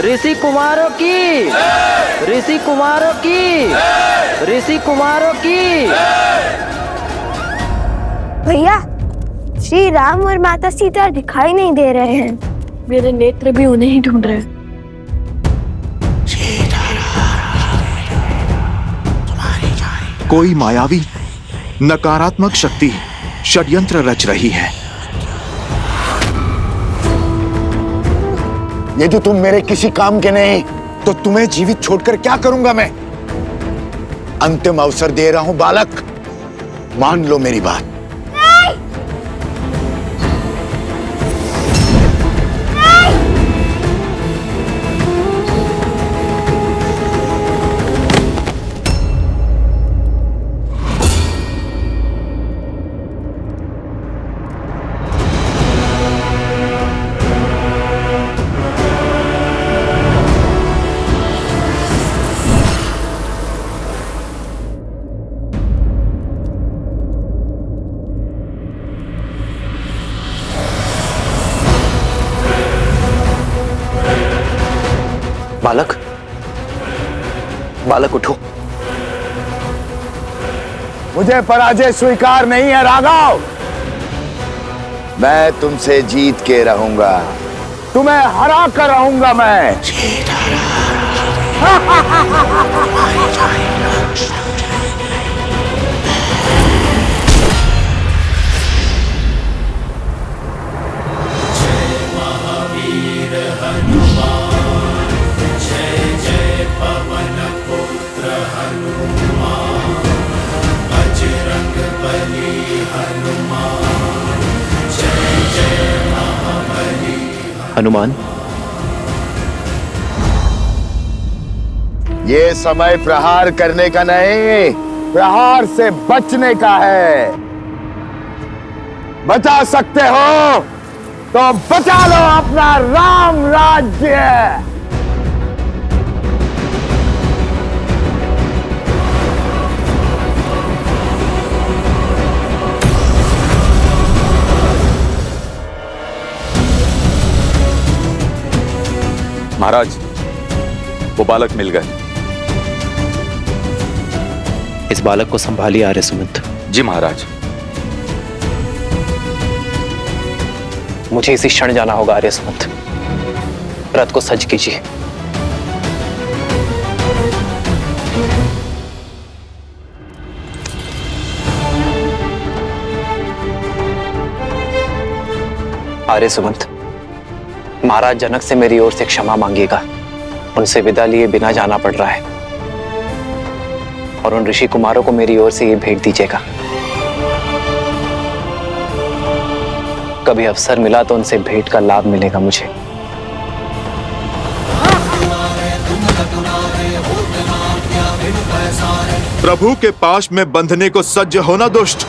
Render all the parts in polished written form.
ऋषि कुमारों की, ऋषि कुमारों की, ऋषि कुमारों की। भैया, श्री राम और माता सीता दिखाई नहीं दे रहे हैं। मेरे नेत्र भी उन्हें ही ढूंढ रहे हैं। कोई मायावी नकारात्मक शक्ति षड्यंत्र रच रही है। यदि तुम मेरे किसी काम के नहीं तो तुम्हें जीवित छोड़कर क्या करूंगा मैं? अंतिम अवसर दे रहा हूं बालक, मान लो मेरी बात। बालक, बालक उठो। मुझे पराजय स्वीकार नहीं है राघव। मैं तुमसे जीत के रहूंगा, तुम्हें हरा कर रहूंगा मैं। हनुमान, ये समय प्रहार करने का नहीं, प्रहार से बचने का है। बचा सकते हो तो बचा लो अपना राम राज्य। महाराज, वो बालक मिल गए। इस बालक को संभालिए आर्य सुमंत। जी महाराज। मुझे इसी क्षण जाना होगा आर्य सुमंत। रथ को सज्ज कीजिए। आर्य सुमंत, महाराज जनक से मेरी ओर से क्षमा मांगिएगा। उनसे विदा लिए बिना जाना पड़ रहा है, और उन ऋषि कुमारों को मेरी ओर से ये भेंट दीजिएगा। कभी अवसर मिला तो उनसे भेंट का लाभ मिलेगा मुझे। प्रभु के पाश में बंधने को सज्ज होना दुष्ट।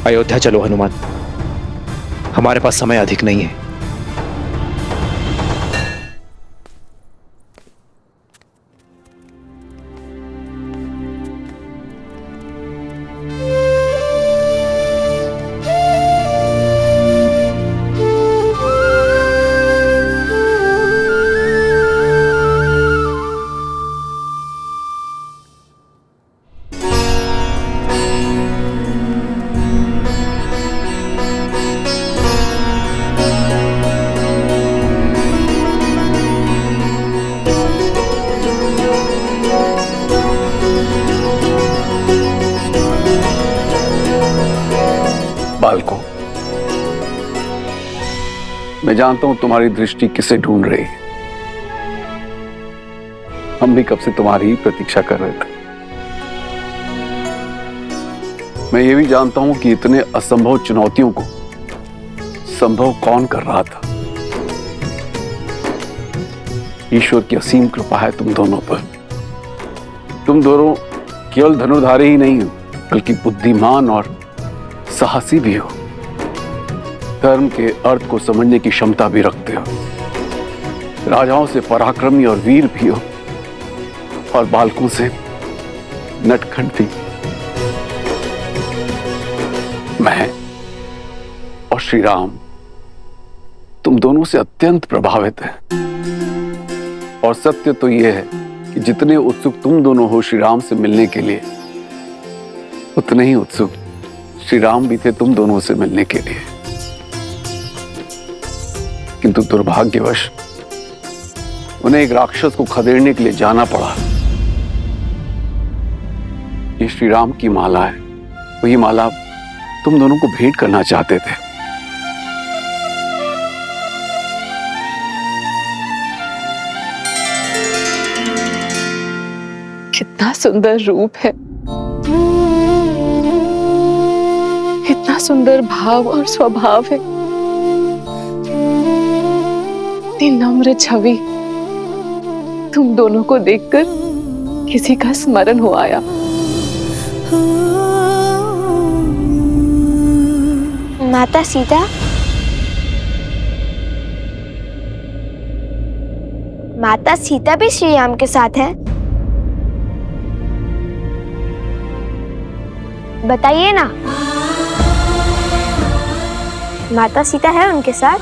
अयोध्या चलो हनुमान, हमारे पास समय अधिक नहीं है। बालकों, मैं जानता हूं तुम्हारी दृष्टि किसे ढूंढ रही है। हम भी कब से तुम्हारी प्रतीक्षा कर रहे थे। मैं ये भी जानता हूं कि इतने असंभव चुनौतियों को संभव कौन कर रहा था। ईश्वर की असीम कृपा है तुम दोनों पर। तुम दोनों केवल धनुर्धारी ही नहीं हो, बल्कि बुद्धिमान और साहसी भी हो। धर्म के अर्थ को समझने की क्षमता भी रखते हो। राजाओं से पराक्रमी और वीर भी हो, और बालकों से नटखट थी। मैं और श्री राम तुम दोनों से अत्यंत प्रभावित हैं। और सत्य तो यह है कि जितने उत्सुक तुम दोनों हो श्री राम से मिलने के लिए, उतने ही उत्सुक श्री राम भी थे तुम दोनों से मिलने के लिए। किंतु दुर्भाग्यवश उन्हें एक राक्षस को खदेड़ने के लिए जाना पड़ा। ये श्री राम की माला है, वही माला तुम दोनों को भेंट करना चाहते थे। कितना सुंदर रूप है, कितना सुंदर भाव और स्वभाव है, इतनी नम्र छवि। तुम दोनों को देखकर किसी का स्मरण हो आया। माता सीता, माता सीता भी श्री राम के साथ है? बताइए ना, माता सीता है उनके साथ?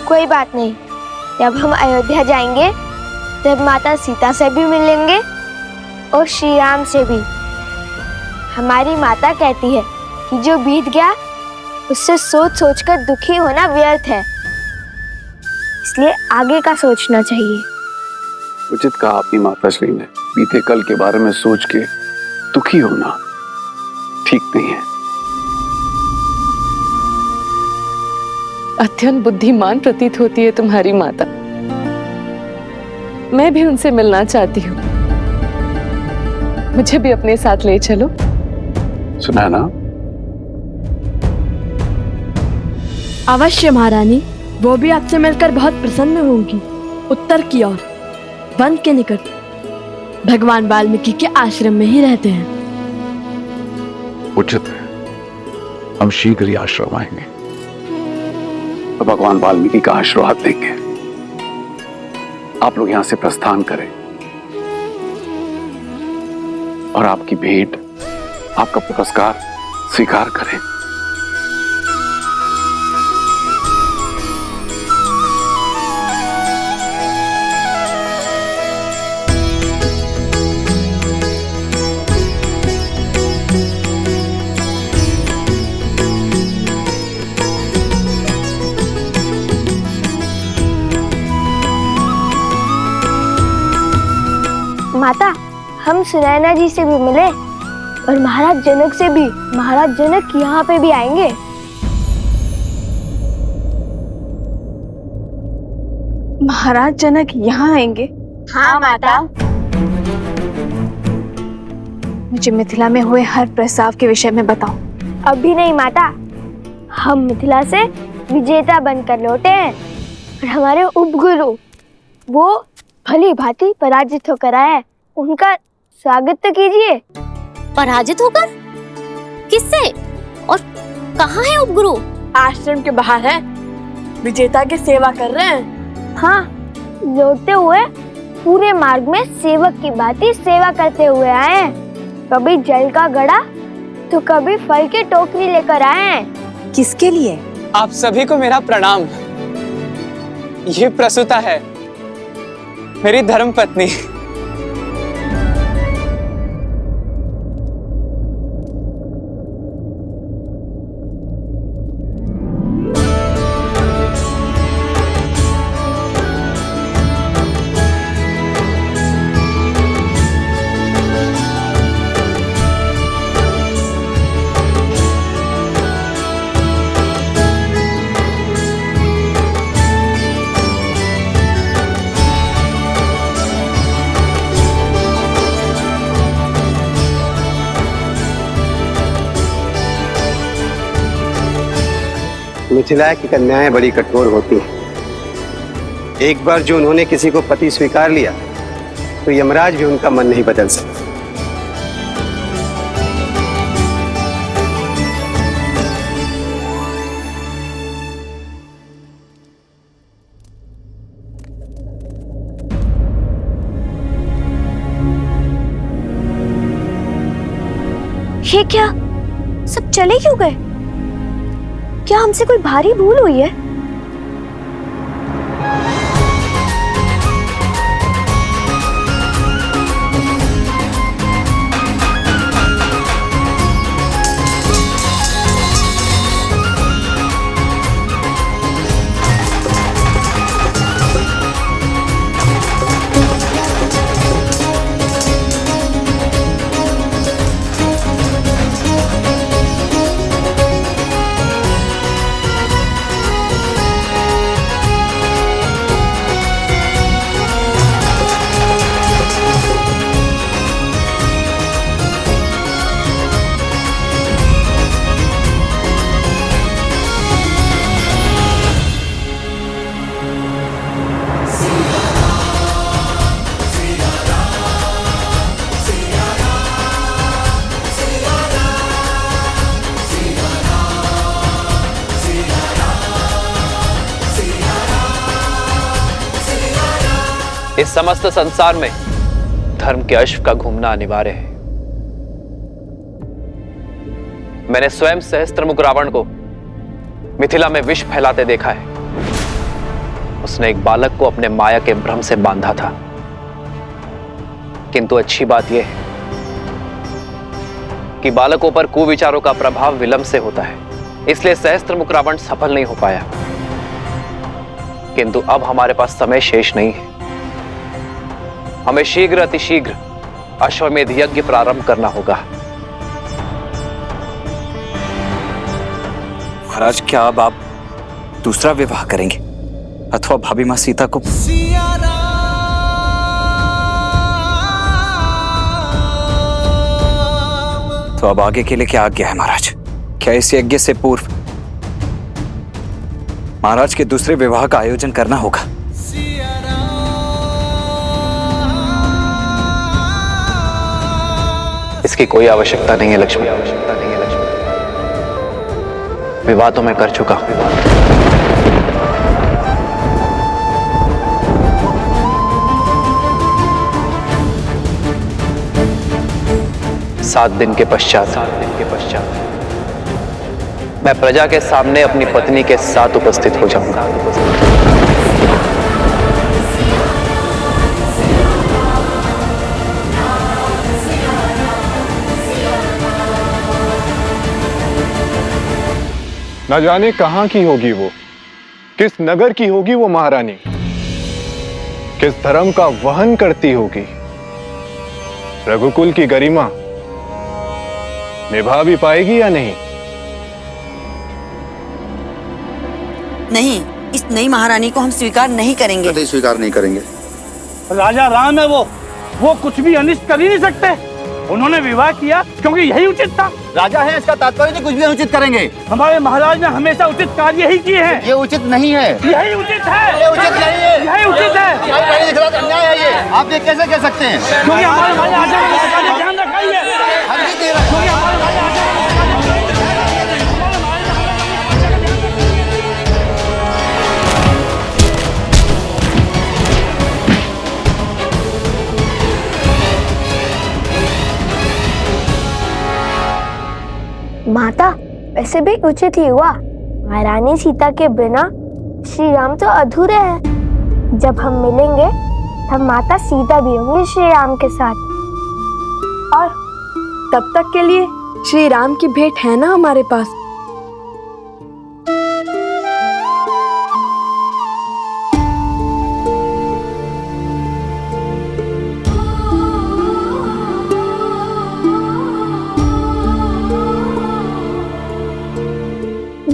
कोई बात नहीं, जब हम अयोध्या जाएंगे तब माता सीता से भी मिलेंगे और श्री राम से भी। हमारी माता कहती है कि जो बीत गया उससे सोच सोचकर दुखी होना व्यर्थ है, इसलिए आगे का सोचना चाहिए। उचित कहा आपकी माताश्री ने। बीते कल के बारे में सोच के दुखी होना ठीक नहीं है। अत्यंत बुद्धिमान प्रतीत होती है तुम्हारी माता। मैं भी उनसे मिलना चाहती हूँ, मुझे भी अपने साथ ले चलो। सुना ना? अवश्य महारानी, वो भी आपसे मिलकर बहुत प्रसन्न होंगी। उत्तर की ओर वन के निकट भगवान वाल्मीकि के आश्रम में ही रहते हैं। उचित है, हम शीघ्र ही आश्रम आएंगे तो भगवान वाल्मीकि का आशीर्वाद देंगे। आप लोग यहां से प्रस्थान करें और आपकी भेंट, आपका पुरस्कार स्वीकार करें। माता, हम सुनैना जी से भी मिले और महाराज जनक से भी। महाराज जनक यहाँ पे भी आएंगे। महाराज जनक यहाँ आएंगे? हाँ माता। मुझे मिथिला में हुए हर प्रस्ताव के विषय में बताओ। अभी नहीं माता, हम मिथिला से विजेता बनकर लौटे हैं और हमारे उपगुरु वो भली भांति पराजित होकर आए। उनका स्वागत तो कीजिए। पराजित होकर? किससे और कहाँ है उपगुरु? आश्रम के बाहर है, विजेता की सेवा कर रहे हैं। हाँ, लौटते हुए पूरे मार्ग में सेवक की भांति सेवा करते हुए आए हैं। कभी जल का घड़ा तो कभी फल की टोकरी लेकर आए हैं। किसके लिए? आप सभी को मेरा प्रणाम। ये प्रसूता है, मेरी धर्मपत्नी। मिथिला की कन्याएं बड़ी कठोर होती हैं। एक बार जो उन्होंने किसी को पति स्वीकार लिया तो यमराज भी उनका मन नहीं बदल सकता। ये क्या, सब चले क्यों गए? क्या हमसे कोई भारी भूल हुई है? इस समस्त संसार में धर्म के अश्व का घूमना अनिवार्य है। मैंने स्वयं सहस्त्रमुख रावण को मिथिला में विष फैलाते देखा है। उसने एक बालक को अपने माया के भ्रम से बांधा था। किंतु अच्छी बात यह है कि बालकों पर कुविचारों का प्रभाव विलंब से होता है, इसलिए सहस्त्रमुख रावण सफल नहीं हो पाया। किंतु अब हमारे पास समय शेष नहीं है। हमें शीघ्र अतिशीघ्र अश्वमेध यज्ञ प्रारंभ करना होगा। महाराज, क्या अब आप दूसरा विवाह करेंगे अथवा भाभी मां सीता को? तो अब आगे के लिए क्या आज्ञा है महाराज? क्या इस यज्ञ से पूर्व महाराज के दूसरे विवाह का आयोजन करना होगा? इसकी कोई आवश्यकता नहीं है लक्ष्मी। विवाह तो मैं कर चुका हूं। सात दिन के पश्चात मैं प्रजा के सामने अपनी पत्नी के साथ उपस्थित हो जाऊंगा। न जाने कहां की होगी वो, किस नगर की होगी वो महारानी, किस धर्म का वहन करती होगी। रघुकुल की गरिमा निभा भी पाएगी या नहीं? नहीं, इस नई महारानी को हम स्वीकार नहीं करेंगे। कभी स्वीकार नहीं करेंगे। राजा राम है वो कुछ भी अनिष्ट कर ही नहीं सकते। उन्होंने विवाह किया क्योंकि यही उचित था। राजा है इसका तात्पर्य नहीं कुछ भी अनुचित करेंगे। हमारे महाराज ने हमेशा उचित कार्य ही किए हैं। ये उचित नहीं है। यही उचित है। ये उचित नहीं है। यही उचित है। अन्याय है ये। आप ये कैसे कह सकते हैं? क्योंकि हमारे महाराजा ने ध्यान रखा ही है। माता, वैसे भी उचित ही हुआ। महारानी सीता के बिना श्री राम तो अधूरे हैं। जब हम मिलेंगे तब माता सीता भी होंगी श्री राम के साथ। और तब तक के लिए श्री राम की भेंट है ना हमारे पास।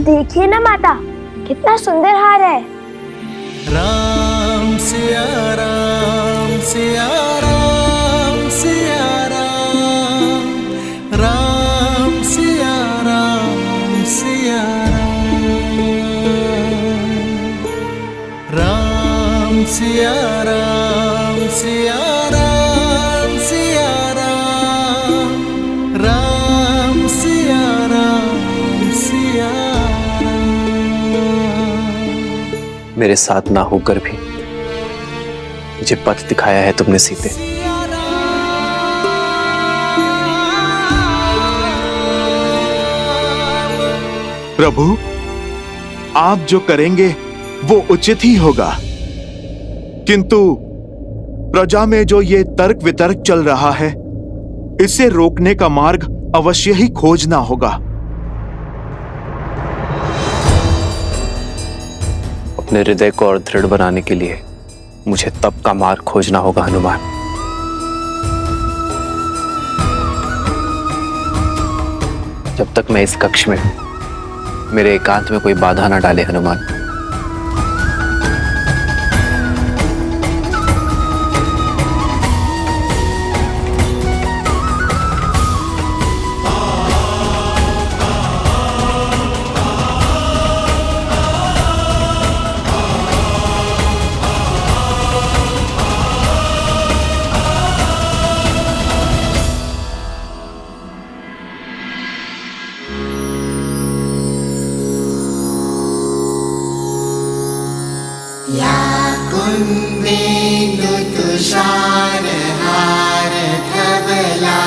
देखिए ना माता, कितना सुंदर हार है। राम सिया राम सिया राम सिया राम, राम सिया राम सिया राम, राम सिया राम सिया राम सिया राम, राम सिया राम सिया। मेरे साथ ना होकर भी मुझे पथ दिखाया है तुमने सीते। प्रभु, आप जो करेंगे वो उचित ही होगा, किंतु प्रजा में जो ये तर्क वितर्क चल रहा है, इसे रोकने का मार्ग अवश्य ही खोजना होगा। अपने हृदय को और दृढ़ बनाने के लिए मुझे तप का मार्ग खोजना होगा हनुमान। जब तक मैं इस कक्ष में हूं, मेरे एकांत में कोई बाधा ना डाले हनुमान। तुषारहार धवला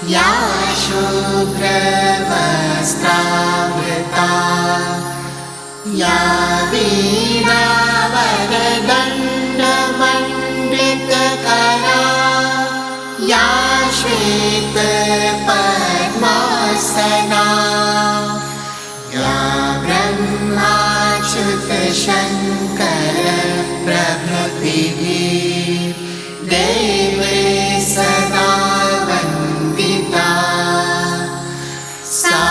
या शुभ्रवस्त्रावृता या वीणावरदण्डमण्डितकरा या श्वेतपद्मासना या ब्रह्माच्युतशङ्कर प्रभृतिभिः देवे सदा वन्दिता। सा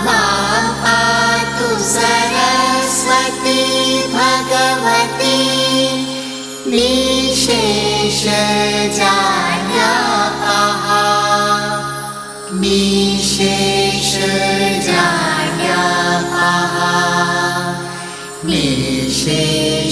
मां पातु सरस्वती भगवती निशेषजाड्यापहा निशेषजाड्यापहा निशेषजाड्यापहा।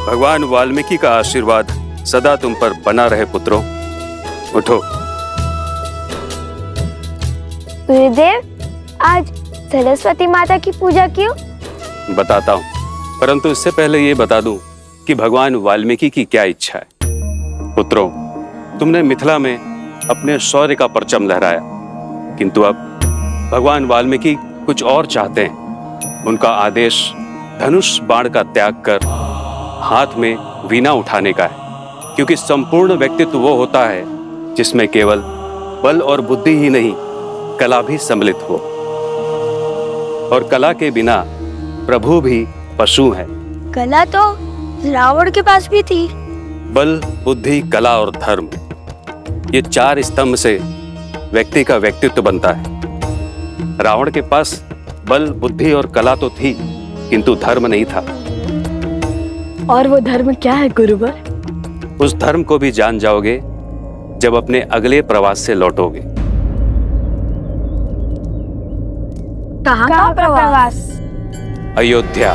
भगवान वाल्मीकि का आशीर्वाद सदा तुम पर बना रहे पुत्रों। उठो। गुरुदेव, आज सरस्वती माता की पूजा क्यों? बताता हूँ, परंतु इससे पहले ये बता दूं कि भगवान वाल्मीकि की क्या इच्छा है। पुत्रों, तुमने मिथिला में अपने शौर्य का परचम लहराया, किंतु अब भगवान वाल्मीकि कुछ और चाहते हैं। उनका आदेश धनुष बाण का त्याग कर हाथ में वीणा उठाने का है, क्योंकि संपूर्ण व्यक्तित्व वो होता है जिसमें केवल बल और बुद्धि ही नहीं, कला भी सम्मिलित हो। और कला के बिना प्रभु भी पशु हैं। कला तो रावण के पास भी थी। बल, बुद्धि, कला और धर्म, ये चार स्तंभ से व्यक्ति का व्यक्तित्व बनता है। रावण के पास बल, बुद्धि और कला तो थी, किंतु धर्म नहीं था। और वो धर्म क्या है गुरुवर? उस धर्म को भी जान जाओगे जब अपने अगले प्रवास से लौटोगे। कहाँ का प्रवास? अयोध्या।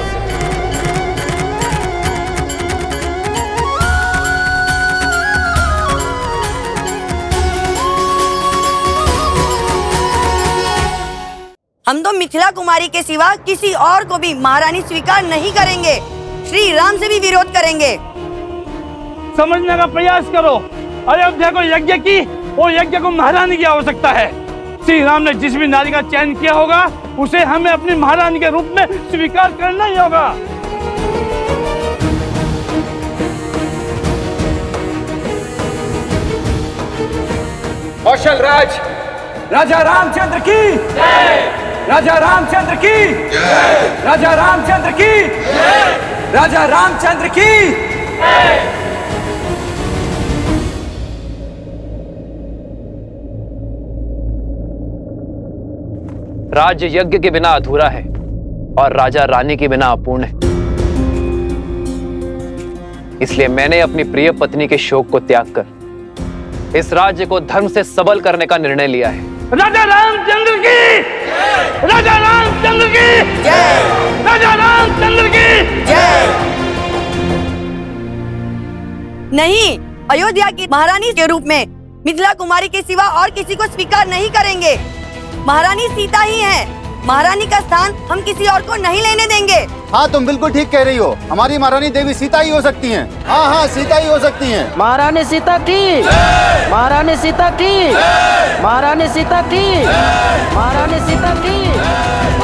हम तो मिथिला कुमारी के सिवा किसी और को भी महारानी स्वीकार नहीं करेंगे। श्री राम से भी विरोध करेंगे। समझने का प्रयास करो। अयोध्या को यज्ञ की, वो यज्ञ को महारानी की आवश्यकता है। श्री राम ने जिस भी नारी का चयन किया होगा, उसे हमें अपनी महारानी के रूप में स्वीकार करना ही होगा। कौशल राज राजा रामचंद्र की जय। राजा रामचंद्र की जय। राजा रामचंद्र की जय। राजा रामचंद्र की जय। राज्य यज्ञ के बिना अधूरा है और राजा रानी के बिना अपूर्ण है। इसलिए मैंने अपनी प्रिय पत्नी के शोक को त्याग कर इस राज्य को धर्म से सबल करने का निर्णय लिया है। राजा रामचंद्र की जय। राजा रामचंद्र की जय। राजा रामचंद्र की जय। नहीं, अयोध्या की महारानी के रूप में मिथिला कुमारी के सिवा और किसी को स्वीकार नहीं करेंगे। महारानी सीता ही है। महारानी का स्थान हम किसी और को नहीं लेने देंगे। हाँ, तुम बिल्कुल ठीक कह रही हो। हमारी महारानी देवी सीता ही हो सकती हैं। हाँ हाँ, सीता ही हो सकती हैं। महारानी सीता की, महारानी सीता की, महारानी सीता की, महारानी सीता की।